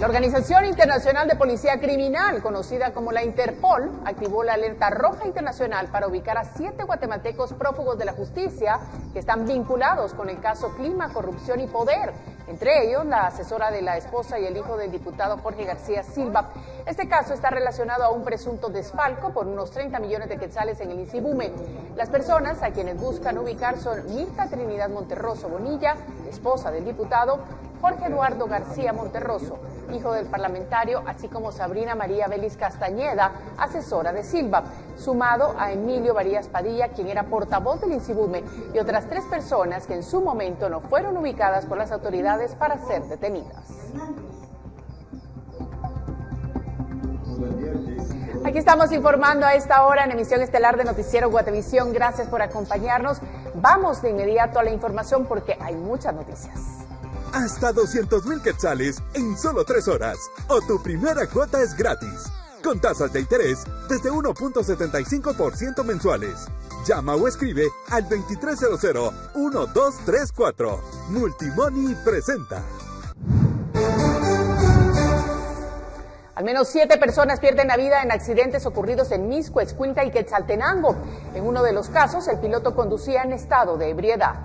La Organización Internacional de Policía Criminal, conocida como la Interpol, activó la alerta roja internacional para ubicar a 7 guatemaltecos prófugos de la justicia que están vinculados con el caso Clima, Corrupción y Poder. Entre ellos, la asesora de la esposa y el hijo del diputado Jorge García Silva. Este caso está relacionado a un presunto desfalco por unos 30 millones de quetzales en el INSIBUME. Las personas a quienes buscan ubicar son Mirta Trinidad Monterroso Bonilla, esposa del diputado, Jorge Eduardo García Monterroso, hijo del parlamentario, así como Sabrina María Vélez Castañeda, asesora de Silva, sumado a Emilio Varías Padilla, quien era portavoz del INSIBUME, y otras 3 personas que en su momento no fueron ubicadas por las autoridades para ser detenidas. Aquí estamos informando a esta hora en emisión estelar de Noticiero Guatevisión. Gracias por acompañarnos. Vamos de inmediato a la información porque hay muchas noticias. Hasta 200,000 quetzales en solo 3 horas. O tu primera cuota es gratis. Con tasas de interés desde 1.75% mensuales. Llama o escribe al 2300-1234. Multimoney presenta. Al menos 7 personas pierden la vida en accidentes ocurridos en Mixco, Escuintla y Quetzaltenango. En uno de los casos, el piloto conducía en estado de ebriedad.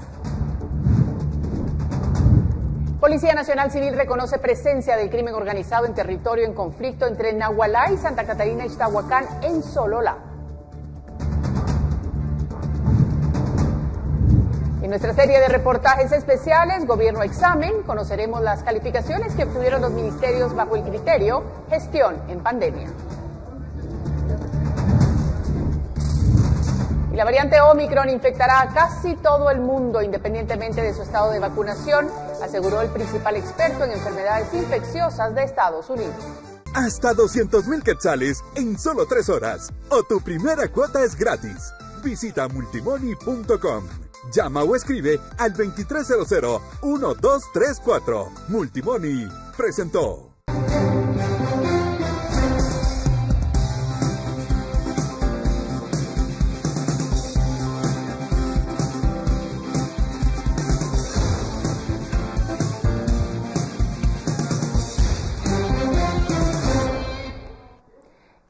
Policía Nacional Civil reconoce presencia del crimen organizado en territorio en conflicto entre Nahualá y Santa Catarina Ixtahuacán en Sololá. En nuestra serie de reportajes especiales, Gobierno Examen, conoceremos las calificaciones que obtuvieron los ministerios bajo el criterio Gestión en Pandemia. Y la variante Omicron infectará a casi todo el mundo, independientemente de su estado de vacunación, aseguró el principal experto en enfermedades infecciosas de Estados Unidos. Hasta 200,000 quetzales en solo 3 horas. O tu primera cuota es gratis. Visita multimoney.com. Llama o escribe al 2300-1234. Multimoney presentó.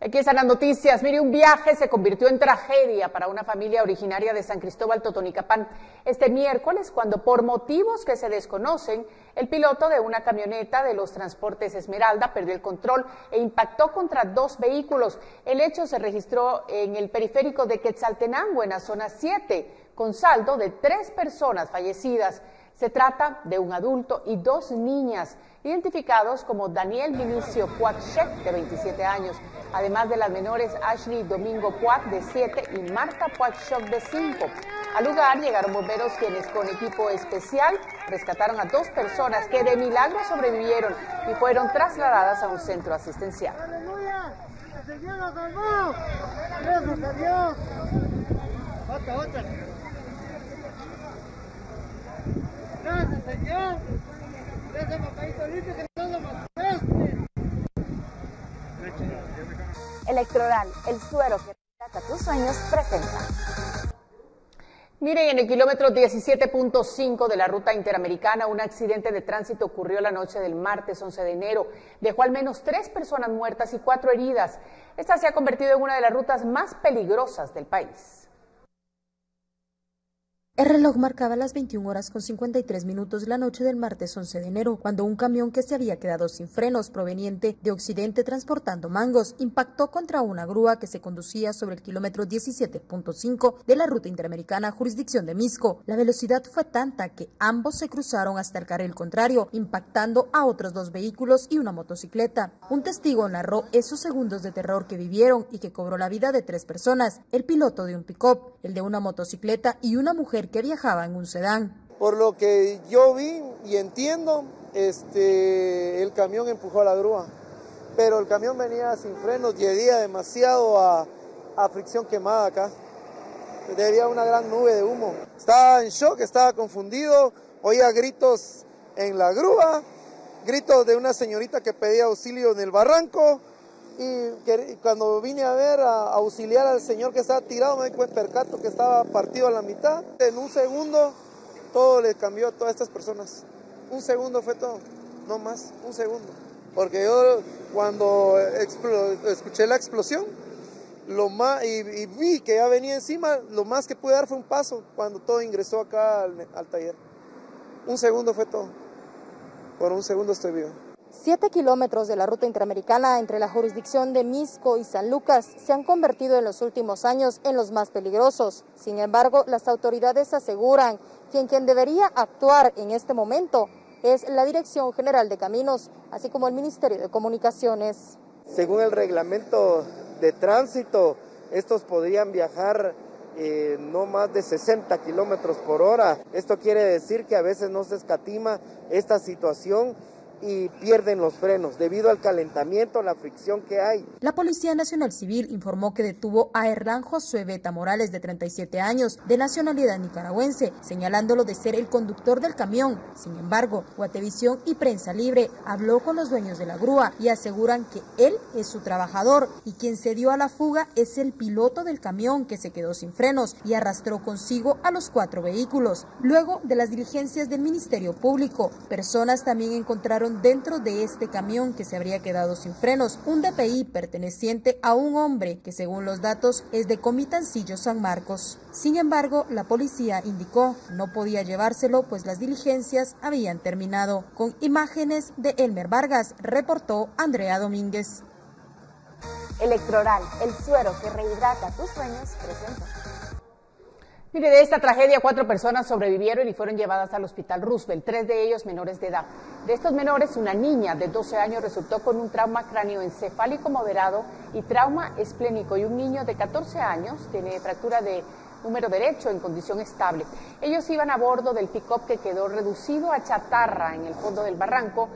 Aquí están las noticias. Mire, un viaje se convirtió en tragedia para una familia originaria de San Cristóbal Totonicapán este miércoles, cuando por motivos que se desconocen, el piloto de una camioneta de los transportes Esmeralda perdió el control e impactó contra 2 vehículos. El hecho se registró en el periférico de Quetzaltenango, en la zona 7, con saldo de 3 personas fallecidas. Se trata de un adulto y 2 niñas, identificados como Daniel Vinicio Puaczek, de 27 años, además de las menores Ashley Domingo Puat, de 7, y Marta Puaczek, de 5. Al lugar llegaron bomberos, quienes con equipo especial rescataron a 2 personas que de milagro sobrevivieron y fueron trasladadas a un centro asistencial. ¡Aleluya! ¡El Señor nos salvó! ¡Gracias a Dios! ¡Otra! ¡Gracias, Señor! ¡Gracias, papayito lindo, que no lo mataste! Electroral, el suero que rescata tus sueños, presenta. Mire, en el kilómetro 17.5 de la ruta interamericana, un accidente de tránsito ocurrió la noche del martes 11 de enero. Dejó al menos 3 personas muertas y 4 heridas. Esta se ha convertido en una de las rutas más peligrosas del país. El reloj marcaba las 21:53 la noche del martes 11 de enero, cuando un camión que se había quedado sin frenos proveniente de Occidente transportando mangos impactó contra una grúa que se conducía sobre el kilómetro 17.5 de la ruta interamericana jurisdicción de Mixco. La velocidad fue tanta que ambos se cruzaron hasta el carril contrario, impactando a otros 2 vehículos y una motocicleta. Un testigo narró esos segundos de terror que vivieron y que cobró la vida de 3 personas, el piloto de un pick-up, el de una motocicleta y una mujer que viajaba en un sedán. Por lo que yo vi y entiendo, el camión empujó a la grúa, pero el camión venía sin frenos y hedía demasiado a fricción quemada acá. Había una gran nube de humo. Estaba en shock, estaba confundido, oía gritos en la grúa, gritos de una señorita que pedía auxilio en el barranco. Y cuando vine a ver, a auxiliar al señor que estaba tirado, me di percato que estaba partido a la mitad. En un segundo, todo le cambió a todas estas personas. Un segundo fue todo, no más, un segundo. porque yo cuando escuché la explosión y vi que ya venía encima, lo más que pude dar fue un paso cuando todo ingresó acá al taller. Un segundo fue todo. Por un segundo estoy vivo. 7 kilómetros de la ruta interamericana entre la jurisdicción de Misco y San Lucas se han convertido en los últimos años en los más peligrosos. Sin embargo, las autoridades aseguran que quien debería actuar en este momento es la Dirección General de Caminos, así como el Ministerio de Comunicaciones. Según el reglamento de tránsito, estos podrían viajar no más de 60 kilómetros por hora. Esto quiere decir que a veces no se escatima esta situación y pierden los frenos debido al calentamiento, la fricción que hay. La Policía Nacional Civil informó que detuvo a Erlán Josué Beta Morales, de 37 años, de nacionalidad nicaragüense, señalándolo de ser el conductor del camión. Sin embargo, Guatevisión y Prensa Libre habló con los dueños de la grúa y aseguran que él es su trabajador y quien se dio a la fuga es el piloto del camión, que se quedó sin frenos y arrastró consigo a los 4 vehículos. Luego de las diligencias del Ministerio Público, personas también encontraron dentro de este camión que se habría quedado sin frenos un DPI perteneciente a un hombre que, según los datos, es de Comitancillo, San Marcos. Sin embargo, la policía indicó no podía llevárselo pues las diligencias habían terminado. Con imágenes de Elmer Vargas, reportó Andrea Domínguez. Electroral, el suero que rehidrata tus sueños, presenta. Mire, de esta tragedia 4 personas sobrevivieron y fueron llevadas al Hospital Roosevelt, 3 de ellos menores de edad. De estos menores, una niña de 12 años resultó con un trauma cráneoencefálico moderado y trauma esplénico, y un niño de 14 años tiene fractura de húmero derecho en condición estable. Ellos iban a bordo del pick-up que quedó reducido a chatarra en el fondo del barranco.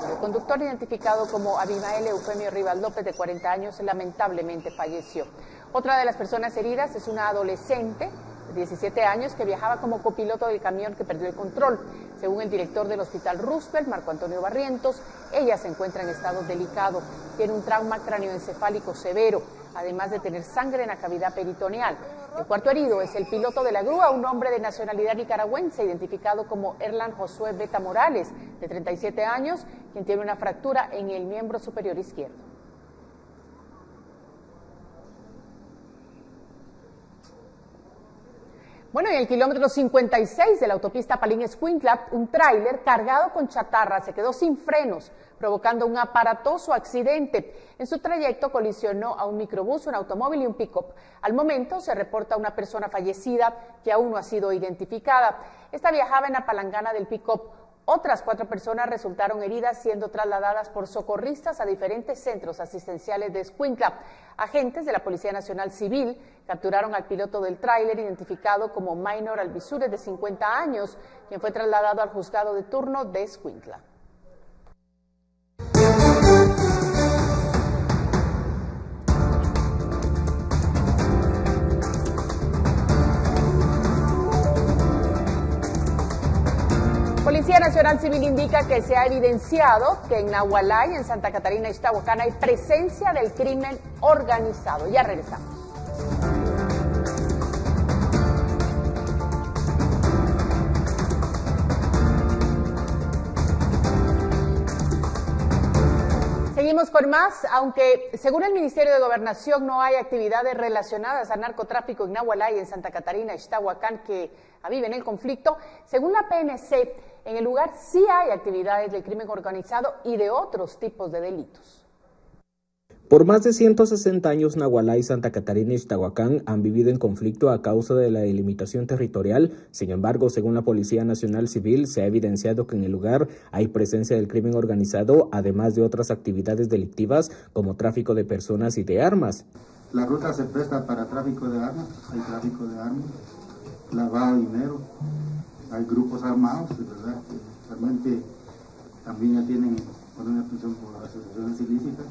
El conductor, identificado como Abimael Eufemio Rivas López, de 40 años, lamentablemente falleció. Otra de las personas heridas es una adolescente de 17 años que viajaba como copiloto del camión que perdió el control. Según el director del Hospital Roosevelt, Marco Antonio Barrientos, ella se encuentra en estado delicado. Tiene un trauma cráneoencefálico severo, además de tener sangre en la cavidad peritoneal. El cuarto herido es el piloto de la grúa, un hombre de nacionalidad nicaragüense, identificado como Erlán Josué Beta Morales, de 37 años, quien tiene una fractura en el miembro superior izquierdo. Bueno, en el kilómetro 56 de la autopista Palín-Escuintla, un tráiler cargado con chatarra se quedó sin frenos, provocando un aparatoso accidente. En su trayecto colisionó a un microbús, un automóvil y un pick-up. Al momento se reporta una persona fallecida que aún no ha sido identificada. Esta viajaba en la palangana del pick-up. Otras 4 personas resultaron heridas, siendo trasladadas por socorristas a diferentes centros asistenciales de Escuintla. Agentes de la Policía Nacional Civil capturaron al piloto del tráiler, identificado como Maynor Alvisures, de 50 años, quien fue trasladado al juzgado de turno de Escuintla. Policía Nacional Civil indica que se ha evidenciado que en Nahualá y en Santa Catarina, Ixtahuacán, hay presencia del crimen organizado. Ya regresamos. Seguimos con más, aunque según el Ministerio de Gobernación no hay actividades relacionadas al narcotráfico en Nahualá y en Santa Catarina, Ixtahuacán, que aviven el conflicto. Según la PNC, en el lugar sí hay actividades del crimen organizado y de otros tipos de delitos. Por más de 160 años, Nahualá y Santa Catarina y Ixtahuacán han vivido en conflicto a causa de la delimitación territorial. Sin embargo, según la Policía Nacional Civil, se ha evidenciado que en el lugar hay presencia del crimen organizado, además de otras actividades delictivas como tráfico de personas y de armas. La ruta se presta para tráfico de armas, hay tráfico de armas, lavado de dinero, hay grupos armados, de verdad, que realmente también ya tienen una atención por asociaciones ilícitas.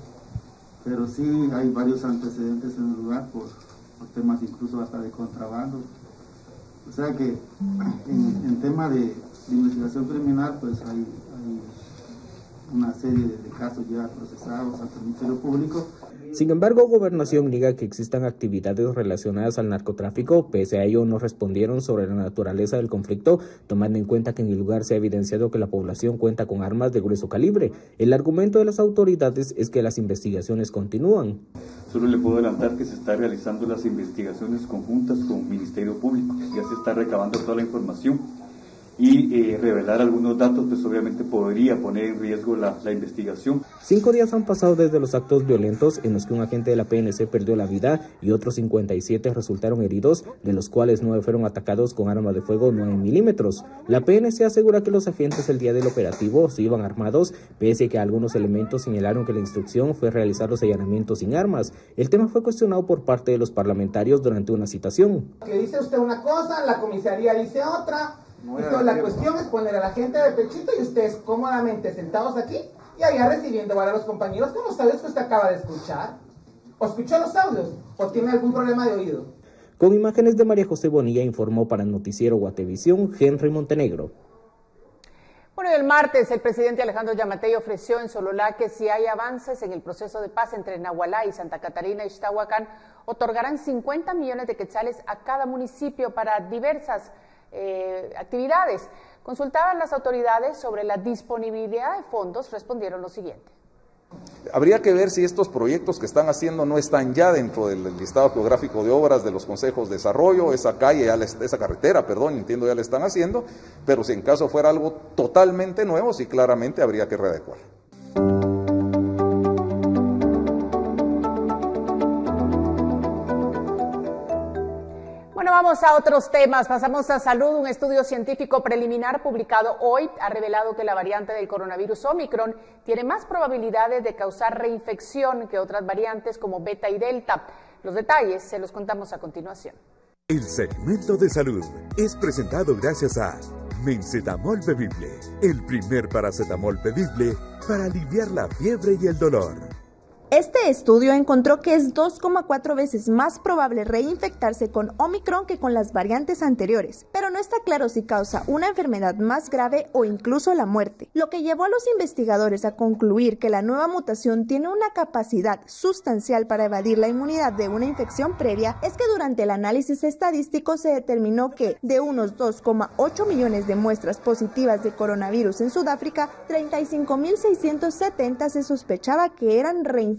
Pero sí hay varios antecedentes en el lugar por temas incluso hasta de contrabando. O sea que en tema de investigación criminal, pues hay una serie de casos ya procesados ante el Ministerio Público. Sin embargo, Gobernación niega que existan actividades relacionadas al narcotráfico. Pese a ello, no respondieron sobre la naturaleza del conflicto, tomando en cuenta que en el lugar se ha evidenciado que la población cuenta con armas de grueso calibre. El argumento de las autoridades es que las investigaciones continúan. Solo le puedo adelantar que se está realizando las investigaciones conjuntas con el Ministerio Público. Ya se está recabando toda la información y revelar algunos datos, pues obviamente podría poner en riesgo la investigación. 5 días han pasado desde los actos violentos en los que un agente de la PNC perdió la vida y otros 57 resultaron heridos, de los cuales 9 fueron atacados con armas de fuego 9 milímetros. La PNC asegura que los agentes el día del operativo se iban armados, pese a que algunos elementos señalaron que la instrucción fue realizar los allanamientos sin armas. El tema fue cuestionado por parte de los parlamentarios durante una citación. Que dice usted una cosa, la comisaría dice otra. Entonces, la cuestión es poner a la gente de pechito y ustedes cómodamente sentados aquí y allá recibiendo a los compañeros con los audios que usted acaba de escuchar. ¿O escuchó los audios? ¿O tiene algún problema de oído? Con imágenes de María José Bonilla, informó para el noticiero Guatevisión, Henry Montenegro. Bueno, el martes el presidente Alejandro Yamatei ofreció en Sololá que si hay avances en el proceso de paz entre Nagualá y Santa Catarina y Ixtahuacán, otorgarán 50 millones de quetzales a cada municipio para diversas actividades. Consultadas las autoridades sobre la disponibilidad de fondos, respondieron lo siguiente. Habría que ver si estos proyectos que están haciendo no están ya dentro del listado geográfico de obras de los consejos de desarrollo. Esa calle, esa carretera, entiendo ya la están haciendo, pero si en caso fuera algo totalmente nuevo, sí claramente habría que readecuar. Bueno, vamos a otros temas. Pasamos a salud. Un estudio científico preliminar publicado hoy ha revelado que la variante del coronavirus Omicron tiene más probabilidades de causar reinfección que otras variantes como Beta y Delta. Los detalles se los contamos a continuación. El segmento de salud es presentado gracias a Mencetamol Bebible, el primer paracetamol bebible para aliviar la fiebre y el dolor. Este estudio encontró que es 2,4 veces más probable reinfectarse con Omicron que con las variantes anteriores, pero no está claro si causa una enfermedad más grave o incluso la muerte, lo que llevó a los investigadores a concluir que la nueva mutación tiene una capacidad sustancial para evadir la inmunidad de una infección previa. Es que durante el análisis estadístico se determinó que de unos 2,8 millones de muestras positivas de coronavirus en Sudáfrica, 35.670 se sospechaba que eran reinfecciones.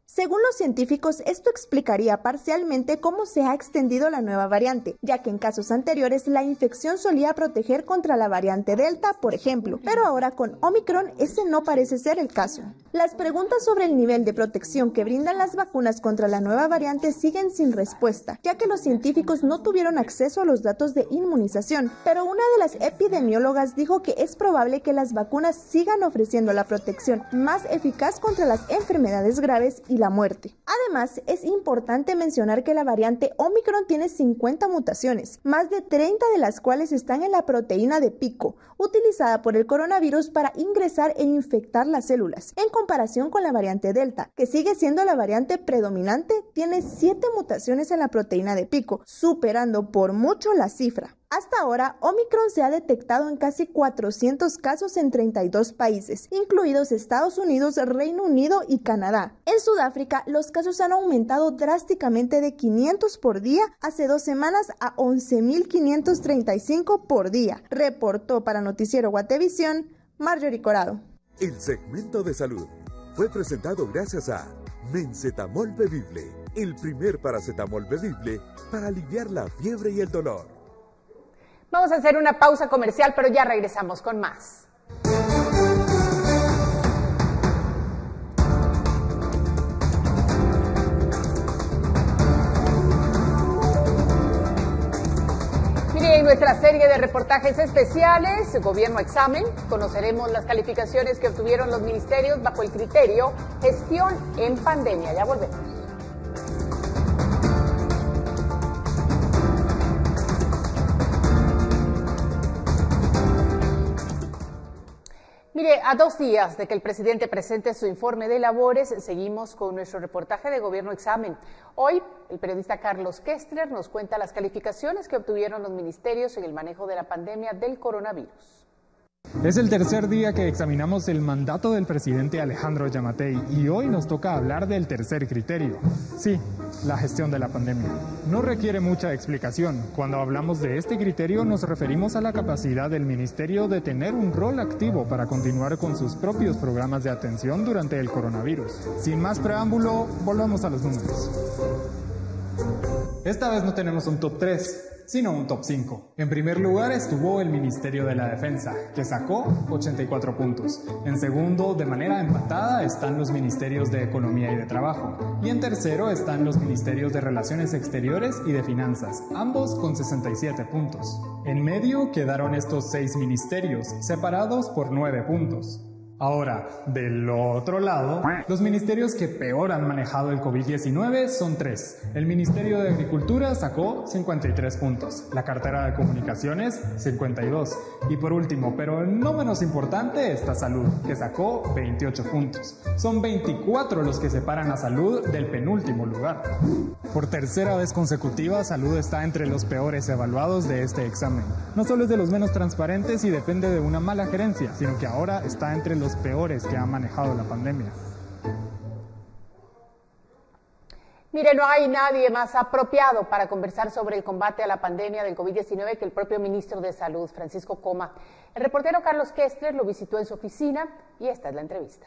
Según los científicos, esto explicaría parcialmente cómo se ha extendido la nueva variante, ya que en casos anteriores la infección solía proteger contra la variante Delta, por ejemplo, pero ahora con Omicron ese no parece ser el caso. Las preguntas sobre el nivel de protección que brindan las vacunas contra la nueva variante siguen sin respuesta, ya que los científicos no tuvieron acceso a los datos de inmunización, pero una de las epidemiólogas dijo que es probable que las vacunas sigan ofreciendo la protección más eficaz contra las enfermedades graves y la muerte. Además, es importante mencionar que la variante Omicron tiene 50 mutaciones, más de 30 de las cuales están en la proteína de pico, utilizada por el coronavirus para ingresar e infectar las células, en comparación con la variante Delta, que sigue siendo la variante predominante, tiene 7 mutaciones en la proteína de pico, superando por mucho la cifra. Hasta ahora, Omicron se ha detectado en casi 400 casos en 32 países, incluidos Estados Unidos, Reino Unido y Canadá. En Sudáfrica, los casos han aumentado drásticamente de 500 por día hace 2 semanas a 11.535 por día, reportó para Noticiero Guatevisión, Marjorie Corado. El segmento de salud fue presentado gracias a Mencetamol Bebible, el primer paracetamol bebible para aliviar la fiebre y el dolor. Vamos a hacer una pausa comercial, pero ya regresamos con más. Mire, en nuestra serie de reportajes especiales, Gobierno Examen, conoceremos las calificaciones que obtuvieron los ministerios bajo el criterio Gestión en Pandemia. Ya volvemos. Mire, a 2 días de que el presidente presente su informe de labores, seguimos con nuestro reportaje de Gobierno Examen. Hoy, el periodista Carlos Kestler nos cuenta las calificaciones que obtuvieron los ministerios en el manejo de la pandemia del coronavirus. Es el tercer día que examinamos el mandato del presidente Alejandro Giammattei y hoy nos toca hablar del tercer criterio. Sí, la gestión de la pandemia. No requiere mucha explicación. Cuando hablamos de este criterio nos referimos a la capacidad del ministerio de tener un rol activo para continuar con sus propios programas de atención durante el coronavirus. Sin más preámbulo, volvamos a los números. Esta vez no tenemos un top 3. Sino un top 5. En primer lugar estuvo el Ministerio de la Defensa, que sacó 84 puntos. En segundo, de manera empatada, están los Ministerios de Economía y de Trabajo. Y en tercero están los Ministerios de Relaciones Exteriores y de Finanzas, ambos con 67 puntos. En medio quedaron estos 6 ministerios, separados por 9 puntos. Ahora, del otro lado, los ministerios que peor han manejado el COVID-19 son 3. El Ministerio de Agricultura sacó 53 puntos, la cartera de Comunicaciones 52 y por último, pero no menos importante, está Salud, que sacó 28 puntos. Son 24 los que separan a Salud del penúltimo lugar. Por tercera vez consecutiva, Salud está entre los peores evaluados de este examen. No solo es de los menos transparentes y depende de una mala gerencia, sino que ahora está entre los peores que han manejado la pandemia. Mire, no hay nadie más apropiado para conversar sobre el combate a la pandemia del COVID-19 que el propio ministro de Salud, Francisco Coma. El reportero Carlos Kestler lo visitó en su oficina y esta es la entrevista.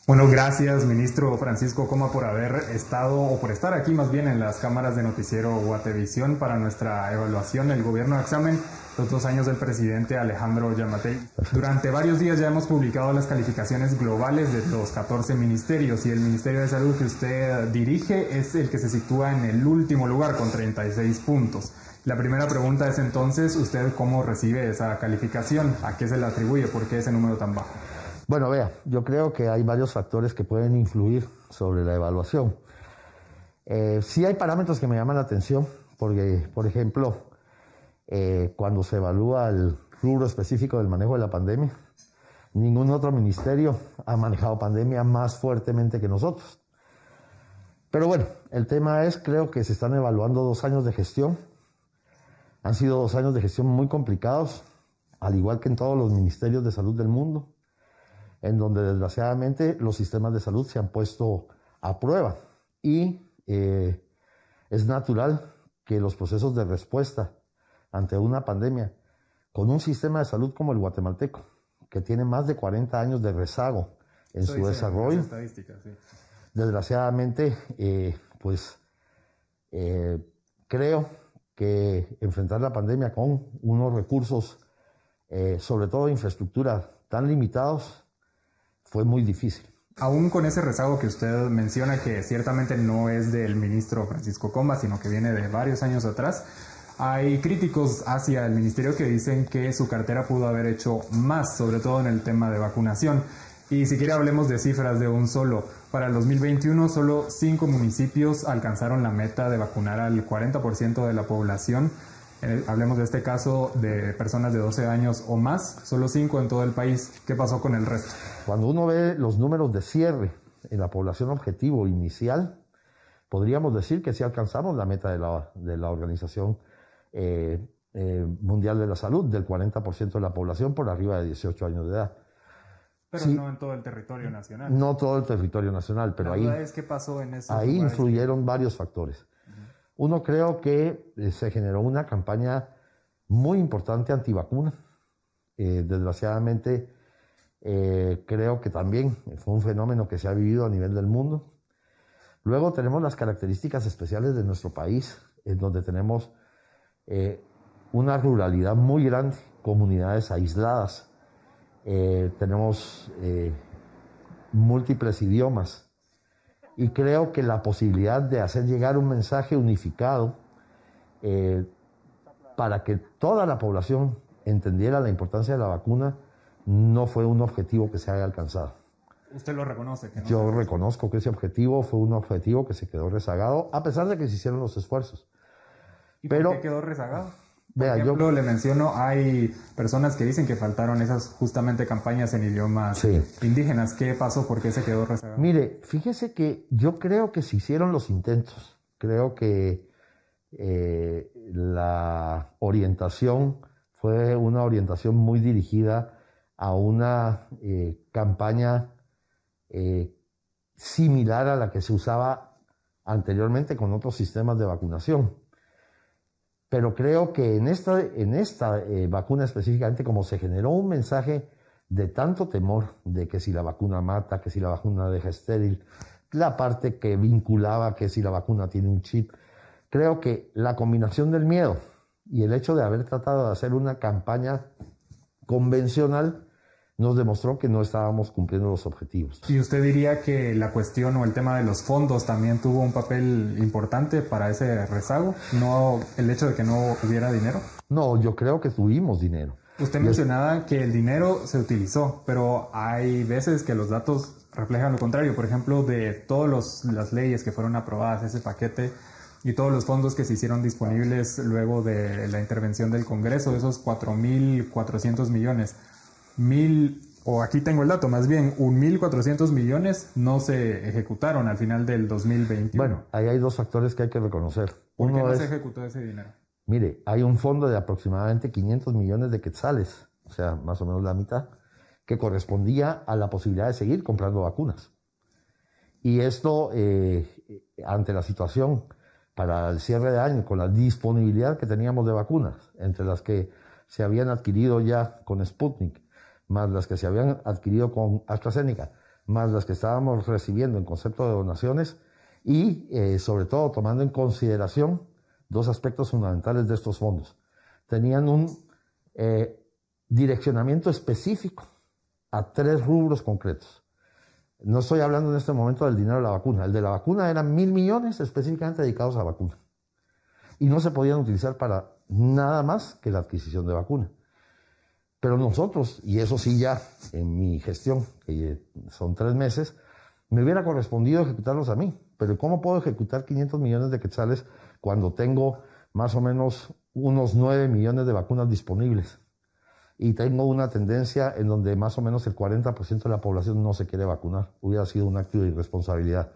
Bueno, gracias, ministro Francisco Coma, por haber estado, o por estar aquí más bien en las cámaras de Noticiero Guatevisión para nuestra evaluación del gobierno de examen, los 2 años del presidente Alejandro Giammattei. Durante varios días ya hemos publicado las calificaciones globales de los 14 ministerios y el Ministerio de Salud que usted dirige es el que se sitúa en el último lugar con 36 puntos. La primera pregunta es entonces, ¿usted cómo recibe esa calificación? ¿A qué se le atribuye? ¿Por qué ese número tan bajo? Bueno, vea, yo creo que hay varios factores que pueden influir sobre la evaluación. Sí hay parámetros que me llaman la atención, porque, por ejemplo, cuando se evalúa el rubro específico del manejo de la pandemia, ningún otro ministerio ha manejado pandemia más fuertemente que nosotros. Pero bueno, el tema es, creo que se están evaluando 2 años de gestión. Han sido 2 años de gestión muy complicados, al igual que en todos los ministerios de salud del mundo, en donde desgraciadamente los sistemas de salud se han puesto a prueba y es natural que los procesos de respuesta ante una pandemia con un sistema de salud como el guatemalteco, que tiene más de 40 años de rezago en su desarrollo, desgraciadamente creo que enfrentar la pandemia con unos recursos, sobre todo de infraestructura, tan limitados, fue muy difícil. Aún con ese rezago que usted menciona, que ciertamente no es del ministro Francisco Coma, sino que viene de varios años atrás, hay críticos hacia el ministerio que dicen que su cartera pudo haber hecho más, sobre todo en el tema de vacunación. Y si quiere hablemos de cifras de un solo. Para el 2021 solo 5 municipios alcanzaron la meta de vacunar al 40% de la población. Hablemos de este caso de personas de 12 años o más, solo 5 en todo el país. ¿Qué pasó con el resto? Cuando uno ve los números de cierre en la población objetivo inicial, podríamos decir que sí alcanzamos la meta de la Organización Mundial de la Salud, del 40% de la población por arriba de 18 años de edad. Pero sí, no en todo el territorio nacional. No todo el territorio nacional, pero ahí, ¿qué pasó en esos ahí lugares? Influyeron varios factores. Uno, creo que se generó una campaña muy importante antivacuna. Desgraciadamente, creo que también fue un fenómeno que se ha vivido a nivel del mundo. Luego tenemos las características especiales de nuestro país, en donde tenemos una ruralidad muy grande, comunidades aisladas, tenemos múltiples idiomas. Y creo que la posibilidad de hacer llegar un mensaje unificado para que toda la población entendiera la importancia de la vacuna no fue un objetivo que se haya alcanzado. ¿Usted lo reconoce? Que no Yo reconozco que ese objetivo fue un objetivo que se quedó rezagado, a pesar de que se hicieron los esfuerzos. ¿Y por qué quedó rezagado? Por Vea, ejemplo, le menciono, hay personas que dicen que faltaron esas justamente campañas en idiomas indígenas. ¿Qué pasó? ¿Por qué se quedó rezagado? Mire, fíjese que yo creo que se hicieron los intentos. Creo que la orientación fue una orientación muy dirigida a una campaña similar a la que se usaba anteriormente con otros sistemas de vacunación. Pero creo que en esta vacuna específicamente, como se generó un mensaje de tanto temor de que si la vacuna mata, que si la vacuna deja estéril, la parte que vinculaba que si la vacuna tiene un chip, creo que la combinación del miedo y el hecho de haber tratado de hacer una campaña convencional nos demostró que no estábamos cumpliendo los objetivos. ¿Y usted diría que la cuestión o el tema de los fondos también tuvo un papel importante para ese rezago? ¿No el hecho de que no hubiera dinero? No, yo creo que tuvimos dinero. Usted mencionaba que el dinero se utilizó, pero hay veces que los datos reflejan lo contrario. Por ejemplo, de todas las leyes que fueron aprobadas, ese paquete, y todos los fondos que se hicieron disponibles luego de la intervención del Congreso, esos 4.400 millones, o aquí tengo el dato, más bien 1.400 millones no se ejecutaron al final del 2021. Bueno, ahí hay dos factores que hay que reconocer. ¿Por qué no se ejecutó ese dinero? Mire, hay un fondo de aproximadamente 500 millones de quetzales, o sea, más o menos la mitad, que correspondía a la posibilidad de seguir comprando vacunas. Y esto, ante la situación para el cierre de año, con la disponibilidad que teníamos de vacunas, entre las que se habían adquirido ya con Sputnik, más las que se habían adquirido con AstraZeneca, más las que estábamos recibiendo en concepto de donaciones y sobre todo tomando en consideración dos aspectos fundamentales de estos fondos. Tenían un direccionamiento específico a 3 rubros concretos. No estoy hablando en este momento del dinero de la vacuna. El de la vacuna eran 1.000 millones específicamente dedicados a vacuna. Y no se podían utilizar para nada más que la adquisición de vacuna. Pero nosotros, y eso sí ya en mi gestión, que son 3 meses, me hubiera correspondido ejecutarlos a mí. Pero ¿cómo puedo ejecutar 500 millones de quetzales cuando tengo más o menos unos 9 millones de vacunas disponibles? Y tengo una tendencia en donde más o menos el 40% de la población no se quiere vacunar. Hubiera sido un acto de irresponsabilidad.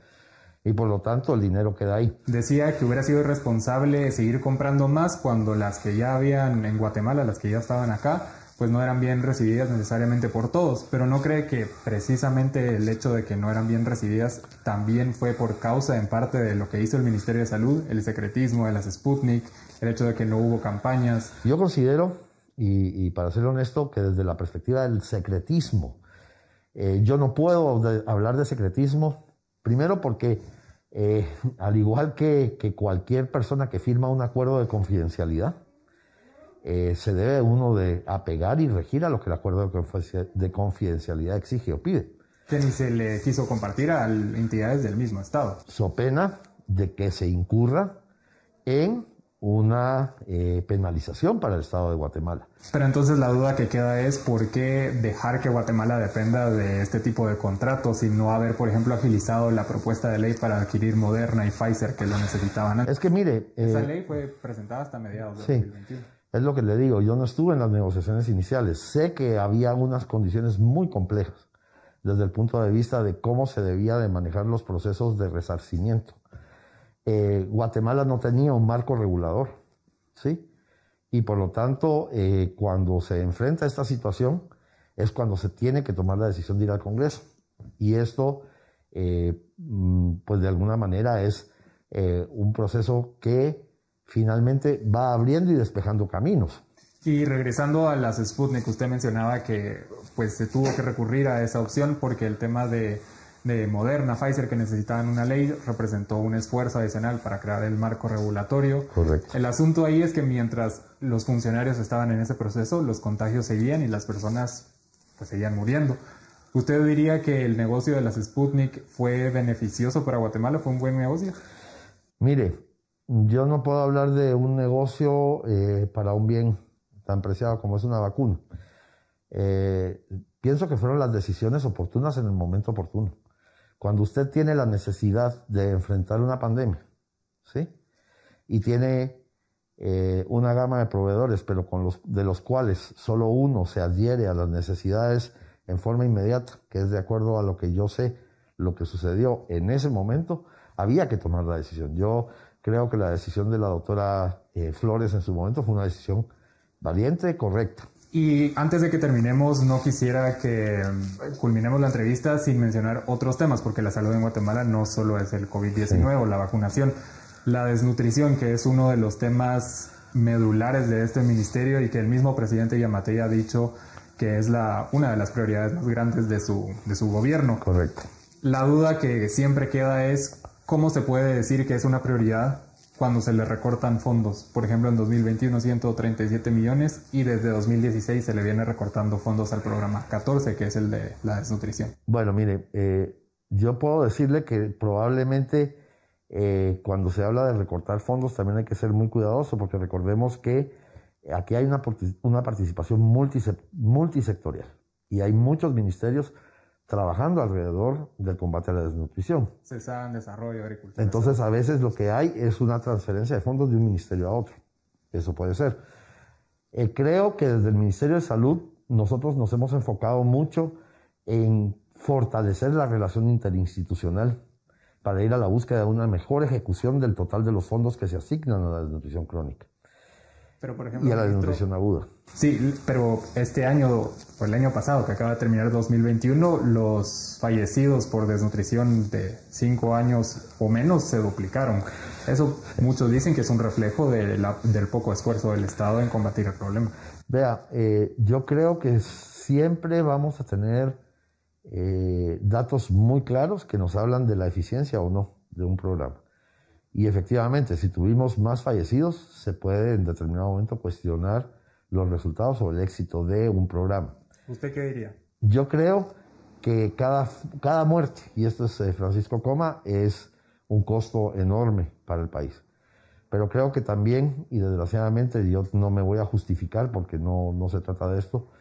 Y por lo tanto el dinero queda ahí. Decía que hubiera sido irresponsable seguir comprando más cuando las que ya habían en Guatemala, las que ya estaban acá, pues no eran bien recibidas necesariamente por todos. Pero ¿no cree que precisamente el hecho de que no eran bien recibidas también fue por causa en parte de lo que hizo el Ministerio de Salud, el secretismo de las Sputnik, el hecho de que no hubo campañas? Yo considero, y para ser honesto, que desde la perspectiva del secretismo, yo no puedo hablar de secretismo, primero porque al igual que cualquier persona que firma un acuerdo de confidencialidad, se debe uno de apegar y regir a lo que el acuerdo de confidencialidad exige o pide. Que ni se le quiso compartir a entidades del mismo Estado. So pena de que se incurra en una penalización para el Estado de Guatemala. Pero entonces la duda que queda es ¿por qué dejar que Guatemala dependa de este tipo de contratos y no haber, por ejemplo, agilizado la propuesta de ley para adquirir Moderna y Pfizer que lo necesitaban antes? Es que mire... esa ley fue presentada hasta mediados de 2021. Es lo que le digo, yo no estuve en las negociaciones iniciales. Sé que había unas condiciones muy complejas desde el punto de vista de cómo se debía de manejar los procesos de resarcimiento. Guatemala no tenía un marco regulador, ¿sí? Y por lo tanto, cuando se enfrenta a esta situación, es cuando se tiene que tomar la decisión de ir al Congreso. Y esto, pues de alguna manera es un proceso que finalmente va abriendo y despejando caminos. Y regresando a las Sputnik, usted mencionaba que pues se tuvo que recurrir a esa opción porque el tema de Moderna, Pfizer, que necesitaban una ley, representó un esfuerzo adicional para crear el marco regulatorio. Correcto. El asunto ahí es que mientras los funcionarios estaban en ese proceso, los contagios seguían y las personas pues seguían muriendo. ¿Usted diría que el negocio de las Sputnik fue beneficioso para Guatemala? ¿Fue un buen negocio? Mire, yo no puedo hablar de un negocio para un bien tan preciado como es una vacuna. Pienso que fueron las decisiones oportunas en el momento oportuno. Cuando usted tiene la necesidad de enfrentar una pandemia, ¿sí? Y tiene una gama de proveedores, pero de los cuales solo uno se adhiere a las necesidades en forma inmediata, que es de acuerdo a lo que yo sé, lo que sucedió en ese momento, había que tomar la decisión. Yo creo que la decisión de la doctora Flores en su momento fue una decisión valiente y correcta. Y antes de que terminemos, no quisiera que culminemos la entrevista sin mencionar otros temas, porque la salud en Guatemala no solo es el COVID-19 o la vacunación, la desnutrición, que es uno de los temas medulares de este ministerio y que el mismo presidente Giammattei ha dicho que es una de las prioridades más grandes de su gobierno. Correcto. La duda que siempre queda es cómo se puede decir que es una prioridad cuando se le recortan fondos. Por ejemplo, en 2021 137 millones y desde 2016 se le viene recortando fondos al programa 14, que es el de la desnutrición. Bueno, mire, yo puedo decirle que probablemente cuando se habla de recortar fondos también hay que ser muy cuidadoso, porque recordemos que aquí hay una participación multisectorial y hay muchos ministerios trabajando alrededor del combate a la desnutrición. CESAN, Desarrollo, Agricultura. Entonces, a veces lo que hay es una transferencia de fondos de un ministerio a otro. Eso puede ser. Creo que desde el Ministerio de Salud nosotros nos hemos enfocado mucho en fortalecer la relación interinstitucional para ir a la búsqueda de una mejor ejecución del total de los fondos que se asignan a la desnutrición crónica. Pero, por ejemplo, y a la desnutrición aguda. Sí, pero este año, o el año pasado, que acaba de terminar 2021, los fallecidos por desnutrición de 5 años o menos se duplicaron. Eso muchos dicen que es un reflejo del poco esfuerzo del Estado en combatir el problema. Vea, yo creo que siempre vamos a tener datos muy claros que nos hablan de la eficiencia o no de un programa. Y efectivamente, si tuvimos más fallecidos, se puede en determinado momento cuestionar los resultados o el éxito de un programa. ¿Usted qué diría? Yo creo que cada muerte, y esto es Francisco Coma, es un costo enorme para el país. Pero creo que también, y desgraciadamente yo no me voy a justificar porque no se trata de esto,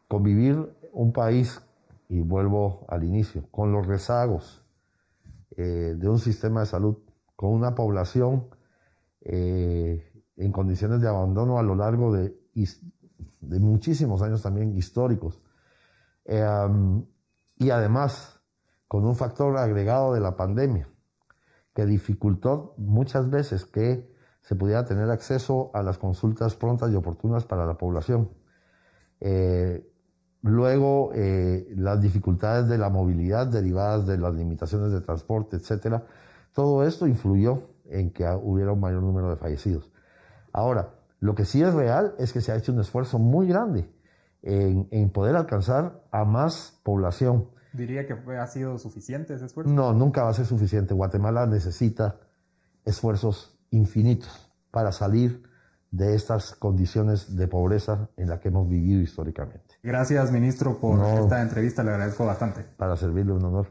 convivir un país, y vuelvo al inicio, con los rezagos de un sistema de salud, con una población en condiciones de abandono a lo largo de muchísimos años también históricos. Y además, con un factor agregado de la pandemia, que dificultó muchas veces que se pudiera tener acceso a las consultas prontas y oportunas para la población. Luego, las dificultades de la movilidad derivadas de las limitaciones de transporte, etcétera. Todo esto influyó en que hubiera un mayor número de fallecidos. Ahora, lo que sí es real es que se ha hecho un esfuerzo muy grande en poder alcanzar a más población. ¿Diría que ha sido suficiente ese esfuerzo? No, nunca va a ser suficiente. Guatemala necesita esfuerzos infinitos para salir de estas condiciones de pobreza en las que hemos vivido históricamente. Gracias, ministro, por esta entrevista. Le agradezco bastante. Para servirle, un honor.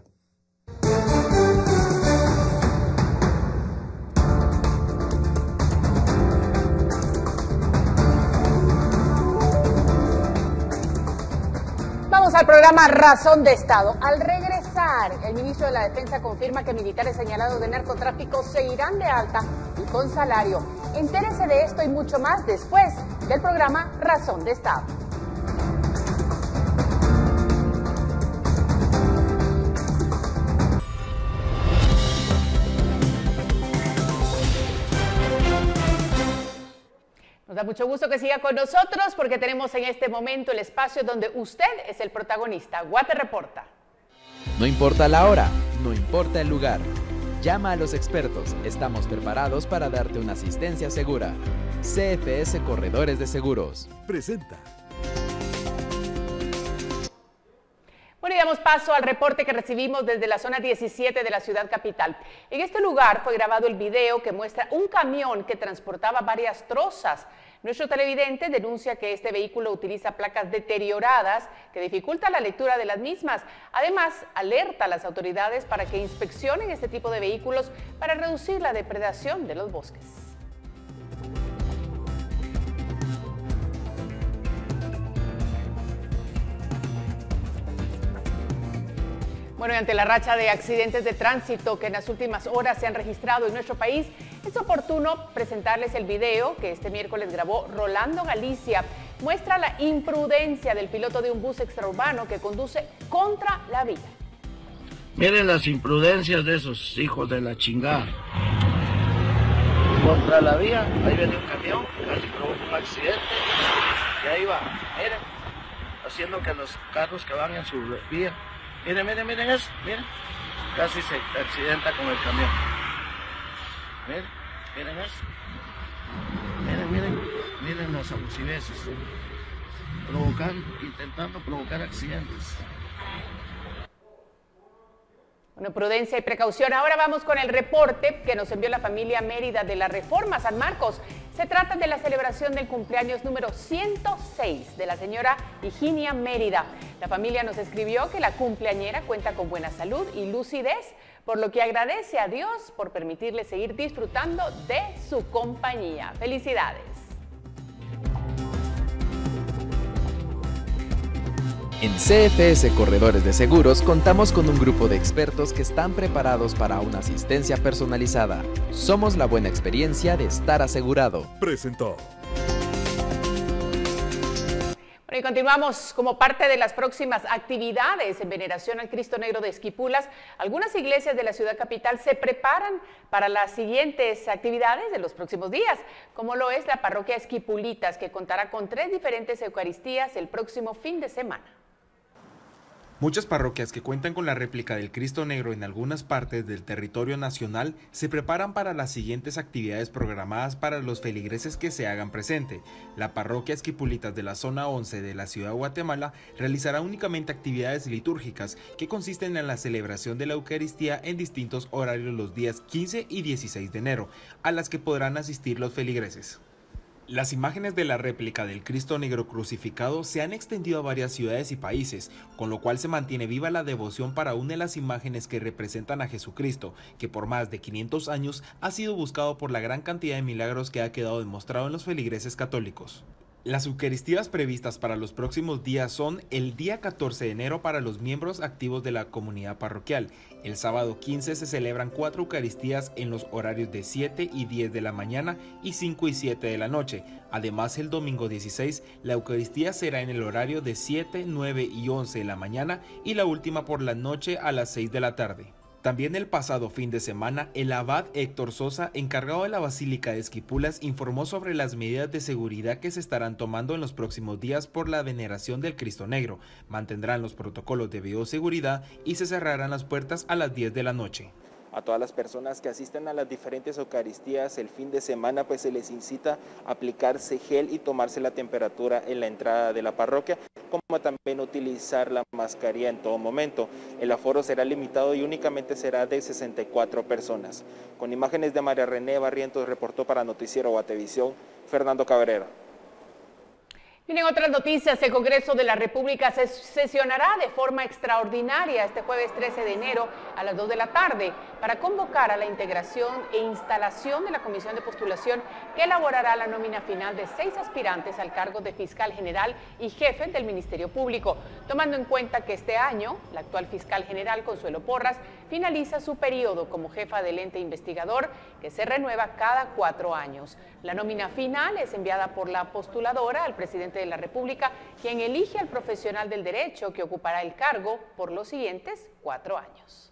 Al programa Razón de Estado. Al regresar, el ministro de la Defensa confirma que militares señalados de narcotráfico se irán de alta y con salario. Entérese de esto y mucho más después del programa Razón de Estado. Nos da mucho gusto que siga con nosotros porque tenemos en este momento el espacio donde usted es el protagonista. Guate Reporta. No importa la hora, no importa el lugar. Llama a los expertos. Estamos preparados para darte una asistencia segura. CFS Corredores de Seguros. Presenta. Bueno, y damos paso al reporte que recibimos desde la zona 17 de la ciudad capital. En este lugar fue grabado el video que muestra un camión que transportaba varias trozas. Nuestro televidente denuncia que este vehículo utiliza placas deterioradas que dificultan la lectura de las mismas. Además, alerta a las autoridades para que inspeccionen este tipo de vehículos para reducir la depredación de los bosques. Bueno, y ante la racha de accidentes de tránsito que en las últimas horas se han registrado en nuestro país, es oportuno presentarles el video que este miércoles grabó Rolando Galicia. Muestra la imprudencia del piloto de un bus extraurbano que conduce contra la vía. Miren las imprudencias de esos hijos de la chingada. Contra la vía, ahí viene un camión, casi provoca un accidente. Y ahí va, miren, haciendo que los carros que van en su vía, miren eso, miren, casi se accidenta con el camión. Miren eso, miren las abusiveces, intentando provocar accidentes. Bueno, prudencia y precaución. Ahora vamos con el reporte que nos envió la familia Mérida de la Reforma San Marcos. Se trata de la celebración del cumpleaños número 106 de la señora Higinia Mérida. La familia nos escribió que la cumpleañera cuenta con buena salud y lucidez, por lo que agradece a Dios por permitirle seguir disfrutando de su compañía. ¡Felicidades! En CFS Corredores de Seguros contamos con un grupo de expertos que están preparados para una asistencia personalizada. Somos la buena experiencia de estar asegurado. Presentó. Bueno, y continuamos como parte de las próximas actividades en veneración al Cristo Negro de Esquipulas. Algunas iglesias de la ciudad capital se preparan para las siguientes actividades de los próximos días, como lo es la parroquia Esquipulitas, que contará con 3 diferentes eucaristías el próximo fin de semana. Muchas parroquias que cuentan con la réplica del Cristo Negro en algunas partes del territorio nacional se preparan para las siguientes actividades programadas para los feligreses que se hagan presente. La parroquia Esquipulitas de la zona 11 de la ciudad de Guatemala realizará únicamente actividades litúrgicas que consisten en la celebración de la Eucaristía en distintos horarios los días 15 y 16 de enero, a las que podrán asistir los feligreses. Las imágenes de la réplica del Cristo Negro crucificado se han extendido a varias ciudades y países, con lo cual se mantiene viva la devoción para una de las imágenes que representan a Jesucristo, que por más de 500 años ha sido buscado por la gran cantidad de milagros que ha quedado demostrado en los feligreses católicos. Las eucaristías previstas para los próximos días son el día 14 de enero para los miembros activos de la comunidad parroquial. El sábado 15 se celebran 4 eucaristías en los horarios de 7 y 10 de la mañana y 5 y 7 de la noche. Además, el domingo 16, la eucaristía será en el horario de 7, 9 y 11 de la mañana y la última por la noche a las 6 de la tarde. También el pasado fin de semana, el abad Héctor Sosa, encargado de la Basílica de Esquipulas, informó sobre las medidas de seguridad que se estarán tomando en los próximos días por la veneración del Cristo Negro. Mantendrán los protocolos de bioseguridad y se cerrarán las puertas a las 10 de la noche. A todas las personas que asisten a las diferentes eucaristías el fin de semana, pues se les incita a aplicarse gel y tomarse la temperatura en la entrada de la parroquia, como también utilizar la mascarilla en todo momento. El aforo será limitado y únicamente será de 64 personas. Con imágenes de María René Barrientos, reportó para Noticiero Guatevisión, Fernando Cabrera. En otras noticias, el Congreso de la República se sesionará de forma extraordinaria este jueves 13 de enero a las 2 de la tarde para convocar a la integración e instalación de la Comisión de Postulación que elaborará la nómina final de 6 aspirantes al cargo de fiscal general y jefe del Ministerio Público, tomando en cuenta que este año la actual fiscal general, Consuelo Porras, finaliza su periodo como jefa del ente investigador que se renueva cada 4 años. La nómina final es enviada por la postuladora al presidente de la República, quien elige al profesional del derecho que ocupará el cargo por los siguientes 4 años.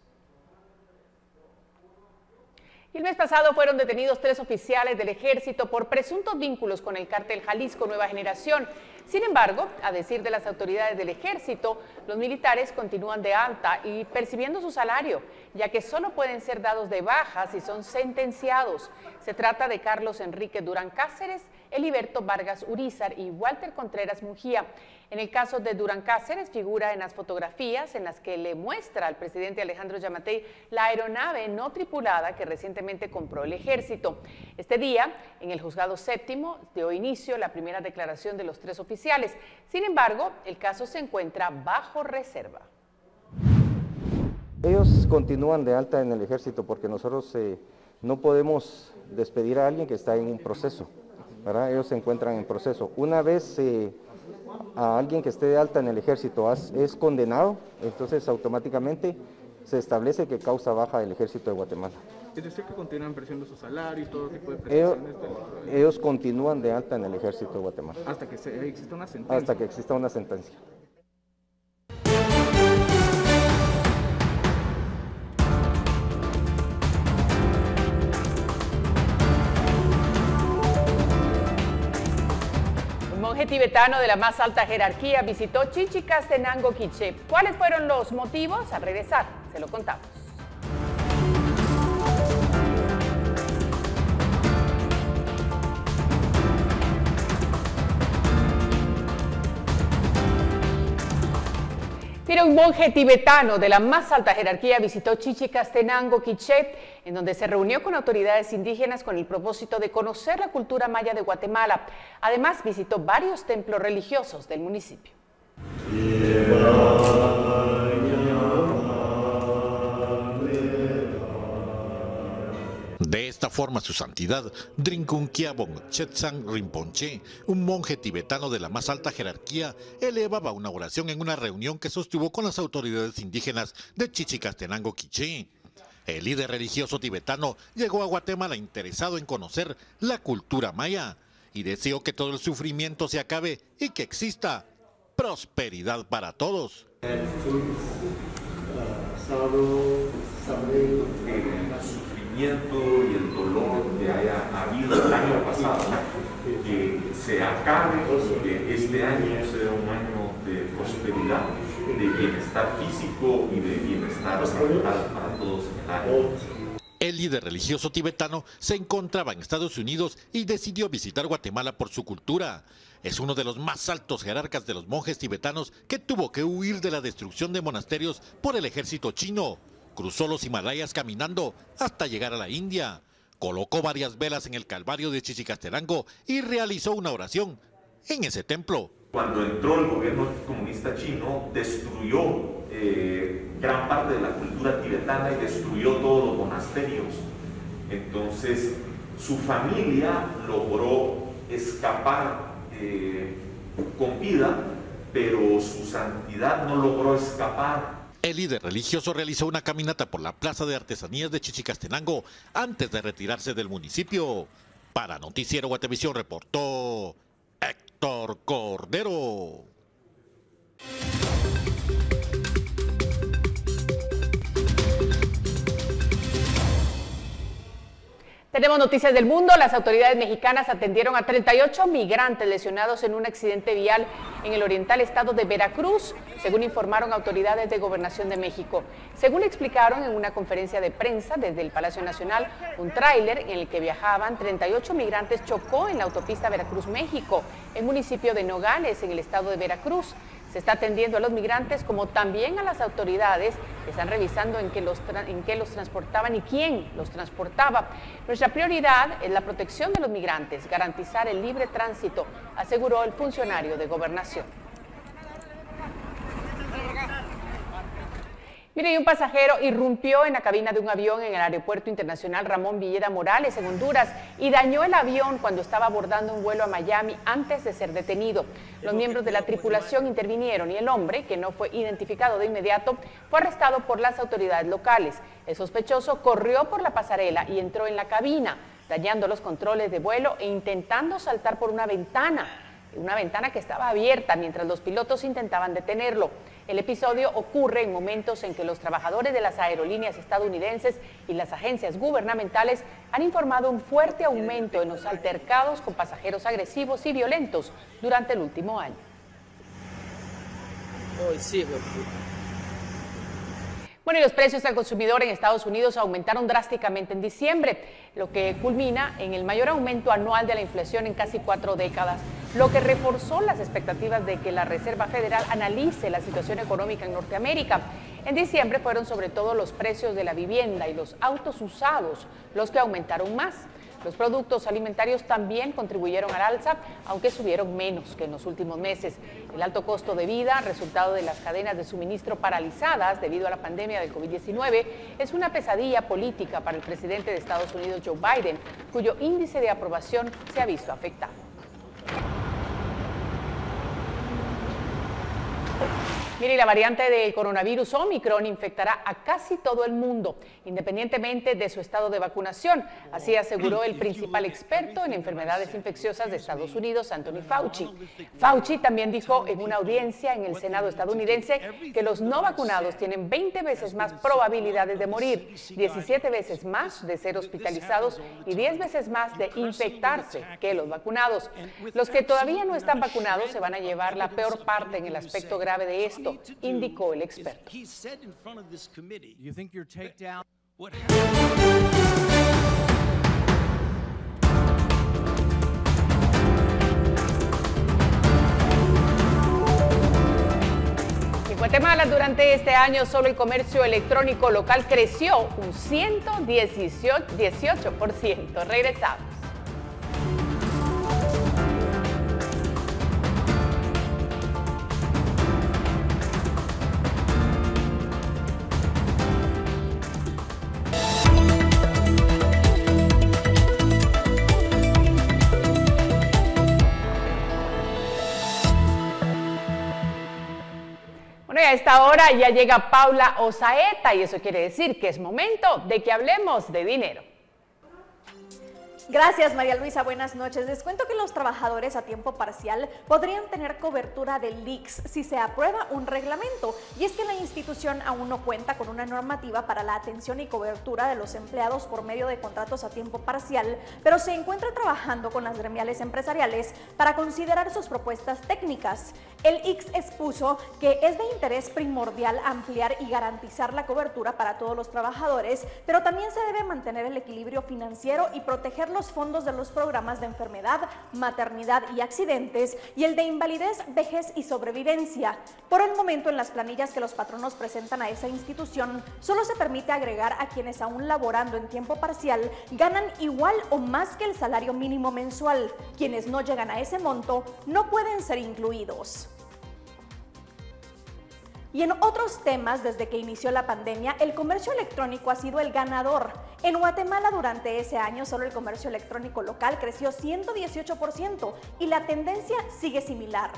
Y el mes pasado fueron detenidos 3 oficiales del Ejército por presuntos vínculos con el cártel Jalisco Nueva Generación. Sin embargo, a decir de las autoridades del Ejército, los militares continúan de alta y percibiendo su salario, ya que solo pueden ser dados de baja si son sentenciados. Se trata de Carlos Enrique Durán Cáceres, Heliberto Vargas Urízar y Walter Contreras Mujía. En el caso de Durán Cáceres, figura en las fotografías en las que le muestra al presidente Alejandro Yamatei la aeronave no tripulada que recientemente compró el Ejército. Este día, en el Juzgado Séptimo, dio inicio la primera declaración de los 3 oficiales. Sin embargo, el caso se encuentra bajo reserva. Ellos continúan de alta en el Ejército porque nosotros no podemos despedir a alguien que está en un proceso, ¿verdad? Ellos se encuentran en proceso. Una vez a alguien que esté de alta en el Ejército es condenado, entonces automáticamente se establece que causa baja del Ejército de Guatemala. Es decir, que continúan presionando sus salarios y todo tipo de prestaciones. Ellos continúan de alta en el Ejército de Guatemala. Hasta que exista una sentencia. Hasta que exista una sentencia. monje tibetano de la más alta jerarquía visitó Chichicastenango, Quiché. ¿Cuáles fueron los motivos? Al regresar, se lo contamos. Mira, un monje tibetano de la más alta jerarquía visitó Chichicastenango, Quiché, en donde se reunió con autoridades indígenas con el propósito de conocer la cultura maya de Guatemala. Además, visitó varios templos religiosos del municipio. De esta forma, su santidad, Drinkun Kyabong Chetsang Rinpoche, un monje tibetano de la más alta jerarquía, elevaba una oración en una reunión que sostuvo con las autoridades indígenas de Chichicastenango, Quiché. El líder religioso tibetano llegó a Guatemala interesado en conocer la cultura maya y deseó que todo el sufrimiento se acabe y que exista prosperidad para todos. Y el dolor que haya habido el año pasado, que se acabe, que este año sea un año de prosperidad, de bienestar físico y de bienestar mental para todos en el año. El líder religioso tibetano se encontraba en Estados Unidos y decidió visitar Guatemala por su cultura. Es uno de los más altos jerarcas de los monjes tibetanos que tuvo que huir de la destrucción de monasterios por el ejército chino. Cruzó los Himalayas caminando hasta llegar a la India. Colocó varias velas en el Calvario de Chichicastenango y realizó una oración en ese templo. Cuando entró el gobierno comunista chino, destruyó gran parte de la cultura tibetana y destruyó todos los monasterios. Entonces, su familia logró escapar con vida, pero su santidad no logró escapar. El líder religioso realizó una caminata por la Plaza de Artesanías de Chichicastenango antes de retirarse del municipio. Para Noticiero Guatevisión reportó Héctor Cordero. Tenemos noticias del mundo. Las autoridades mexicanas atendieron a 38 migrantes lesionados en un accidente vial en el oriental estado de Veracruz, según informaron autoridades de Gobernación de México. Según explicaron en una conferencia de prensa desde el Palacio Nacional, un tráiler en el que viajaban 38 migrantes chocó en la autopista Veracruz-México, en el municipio de Nogales, en el estado de Veracruz. Se está atendiendo a los migrantes como también a las autoridades que están revisando en qué los transportaban y quién los transportaba. Nuestra prioridad es la protección de los migrantes, garantizar el libre tránsito, aseguró el funcionario de Gobernación. Mire, un pasajero irrumpió en la cabina de un avión en el Aeropuerto Internacional Ramón Villeda Morales, en Honduras, y dañó el avión cuando estaba abordando un vuelo a Miami antes de ser detenido. Los miembros de la tripulación intervinieron y el hombre, que no fue identificado de inmediato, fue arrestado por las autoridades locales. El sospechoso corrió por la pasarela y entró en la cabina, dañando los controles de vuelo e intentando saltar por una ventana que estaba abierta mientras los pilotos intentaban detenerlo. El episodio ocurre en momentos en que los trabajadores de las aerolíneas estadounidenses y las agencias gubernamentales han informado un fuerte aumento en los altercados con pasajeros agresivos y violentos durante el último año. Bueno, y los precios al consumidor en Estados Unidos aumentaron drásticamente en diciembre, lo que culmina en el mayor aumento anual de la inflación en casi 4 décadas, lo que reforzó las expectativas de que la Reserva Federal analice la situación económica en Norteamérica. En diciembre fueron sobre todo los precios de la vivienda y los autos usados los que aumentaron más. Los productos alimentarios también contribuyeron al alza, aunque subieron menos que en los últimos meses. El alto costo de vida, resultado de las cadenas de suministro paralizadas debido a la pandemia del COVID-19, es una pesadilla política para el presidente de Estados Unidos, Joe Biden, cuyo índice de aprobación se ha visto afectado. Mire, la variante del coronavirus Omicron infectará a casi todo el mundo, independientemente de su estado de vacunación. Así aseguró el principal experto en enfermedades infecciosas de Estados Unidos, Anthony Fauci. Fauci también dijo en una audiencia en el Senado estadounidense que los no vacunados tienen 20 veces más probabilidades de morir, 17 veces más de ser hospitalizados y 10 veces más de infectarse que los vacunados. Los que todavía no están vacunados se van a llevar la peor parte en el aspecto grave de esto, indicó el experto. En Guatemala, durante este año, solo el comercio electrónico local creció un 118%. Regresamos. Bueno, y a esta hora ya llega Paula Osaeta y eso quiere decir que es momento de que hablemos de dinero. Gracias, María Luisa. Buenas noches. Les cuento que los trabajadores a tiempo parcial podrían tener cobertura del ICS si se aprueba un reglamento. Y es que la institución aún no cuenta con una normativa para la atención y cobertura de los empleados por medio de contratos a tiempo parcial, pero se encuentra trabajando con las gremiales empresariales para considerar sus propuestas técnicas. El ICS expuso que es de interés primordial ampliar y garantizar la cobertura para todos los trabajadores, pero también se debe mantener el equilibrio financiero y proteger los fondos de los programas de enfermedad, maternidad y accidentes y el de invalidez, vejez y sobrevivencia. Por el momento, en las planillas que los patronos presentan a esa institución, solo se permite agregar a quienes aún laborando en tiempo parcial ganan igual o más que el salario mínimo mensual. Quienes no llegan a ese monto no pueden ser incluidos. Y en otros temas, desde que inició la pandemia, el comercio electrónico ha sido el ganador. En Guatemala, durante ese año, solo el comercio electrónico local creció 118% y la tendencia sigue similar.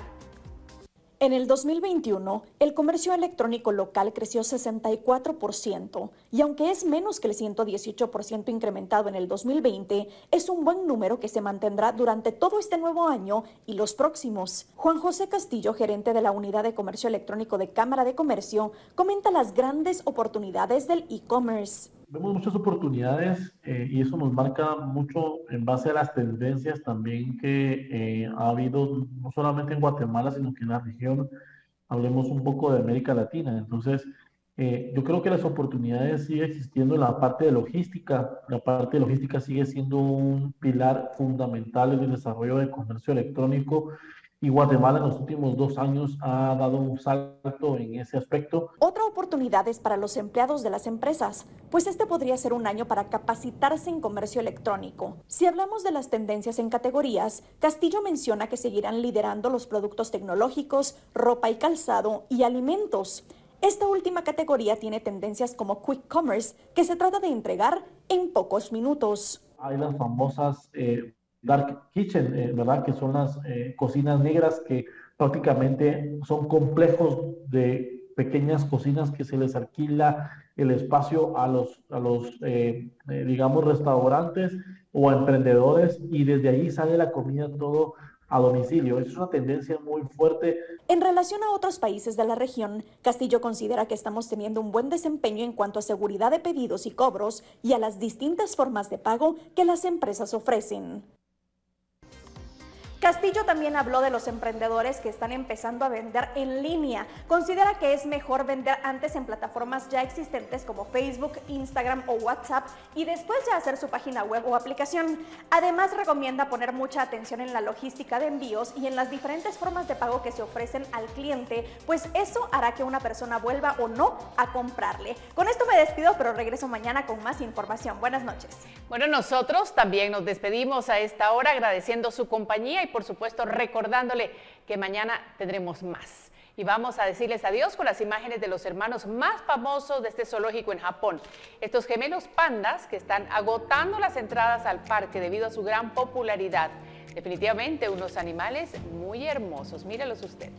En el 2021, el comercio electrónico local creció 64% y aunque es menos que el 118% incrementado en el 2020, es un buen número que se mantendrá durante todo este nuevo año y los próximos. Juan José Castillo, gerente de la Unidad de Comercio Electrónico de Cámara de Comercio, comenta las grandes oportunidades del e-commerce. Vemos muchas oportunidades y eso nos marca mucho en base a las tendencias también que ha habido no solamente en Guatemala, sino que en la región, hablemos un poco de América Latina. Entonces, yo creo que las oportunidades siguen existiendo en la parte de logística. La parte de logística sigue siendo un pilar fundamental en el desarrollo del comercio electrónico. Y Guatemala en los últimos 2 años ha dado un salto en ese aspecto. Otra oportunidad es para los empleados de las empresas, pues este podría ser un año para capacitarse en comercio electrónico. Si hablamos de las tendencias en categorías, Castillo menciona que seguirán liderando los productos tecnológicos, ropa y calzado y alimentos. Esta última categoría tiene tendencias como Quick Commerce, que se trata de entregar en pocos minutos. Hay las famosas Dark Kitchen, ¿verdad? Que son las cocinas negras que prácticamente son complejos de pequeñas cocinas que se les alquila el espacio a los digamos, restaurantes o a emprendedores y desde ahí sale la comida todo a domicilio. Es una tendencia muy fuerte. En relación a otros países de la región, Castillo considera que estamos teniendo un buen desempeño en cuanto a seguridad de pedidos y cobros y a las distintas formas de pago que las empresas ofrecen. Castillo también habló de los emprendedores que están empezando a vender en línea. Considera que es mejor vender antes en plataformas ya existentes como Facebook, Instagram o WhatsApp y después ya hacer su página web o aplicación. Además, recomienda poner mucha atención en la logística de envíos y en las diferentes formas de pago que se ofrecen al cliente, pues eso hará que una persona vuelva o no a comprarle. Con esto me despido, pero regreso mañana con más información. Buenas noches. Bueno, nosotros también nos despedimos a esta hora agradeciendo su compañía y por supuesto recordándole que mañana tendremos más. Y vamos a decirles adiós con las imágenes de los hermanos más famosos de este zoológico en Japón. Estos gemelos pandas que están agotando las entradas al parque debido a su gran popularidad. Definitivamente unos animales muy hermosos. Mírelos usted.